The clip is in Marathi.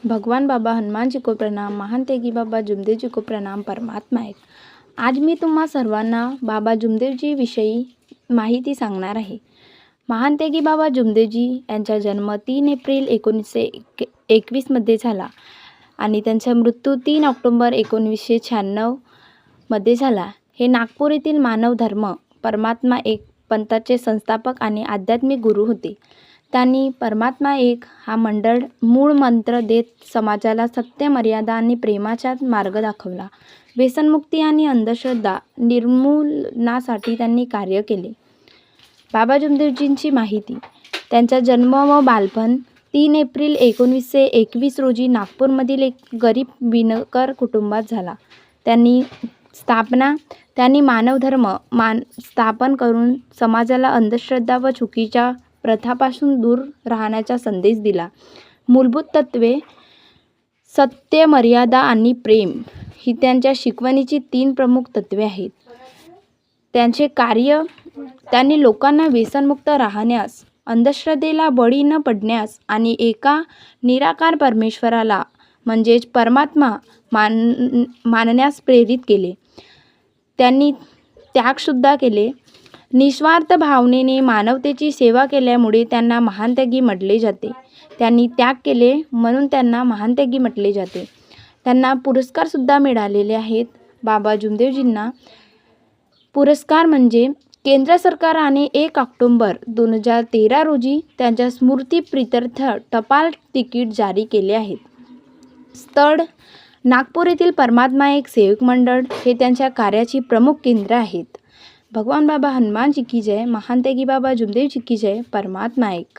भगवान बाबा हनुमान जी को प्रणाम, महान तेगी बाबा जुमदेव जी को प्रणाम, परमात्मा एक। आज मी तुम्हा सर्वांना बाबा जुमदेव जी विषयी माहिती सांगणार आहे। महान तेगी बाबा जुमदेव जी यांचा जन्म 3 एप्रिल 1921 मध्ये झाला आणि त्यांचा मृत्यू 3 ऑक्टोबर 1996 मध्ये झाला। हे नागपूर येथील मानव धर्म परमात्मा एक पंथाचे संस्थापक आणि आध्यात्मिक गुरु होते। त्यांनी परमात्मा एक हा मंडळ मूळ मंत्र देत समाजाला सत्य, मर्यादा आणि प्रेमाचा मार्ग दाखवला। व्यसनमुक्ती आणि अंधश्रद्धा निर्मूलनासाठी त्यांनी कार्य केले। बाबा जुमदेवजींची माहिती। त्यांचा जन्म व बालपण 3 एप्रिल 1921 रोजी नागपूरमधील एक गरीब विणकर कुटुंबात झाला। त्यांनी मानवधर्म स्थापन करून समाजाला अंधश्रद्धा व चुकीच्या प्रथापासून दूर राहण्याचा संदेश दिला। मूलभूत तत्त्वे सत्य, मर्यादा आणि प्रेम ही त्यांच्या शिकवणीची 3 प्रमुख तत्त्वे आहेत। त्यांचे कार्य, त्यांनी लोकांना व्यसनमुक्त राहण्यास, अंधश्रद्धेला बळी न पडण्यास आणि एका निराकार परमेश्वराला म्हणजेच परमात्मा मानण्यास प्रेरित केले। त्यांनी त्यागसुद्धा केले। निस्वार्थ भावनेने मानवतेची सेवा केल्यामुळे त्यांना महान त्यागी म्हटले जाते। त्यांनी त्याग केले म्हणून त्यांना महान त्यागी म्हटले जाते। त्यांना पुरस्कारसुद्धा मिळालेले आहेत। बाबा जुमदेवजींना पुरस्कार म्हणजे केंद्र सरकारने 1 ऑक्टोबर 2013 रोजी त्यांच्या स्मृतिप्रित्यर्थ टपाल तिकीट जारी केले आहेत। स्थळ नागपूर येथील परमात्मा एक सेवक मंडळ हे त्यांच्या कार्याची प्रमुख केंद्र आहेत। भगवान बाबा हनुमान जी की जय, महान तेगी बाबा जुमदेव जी की जय, परमात्मा एक।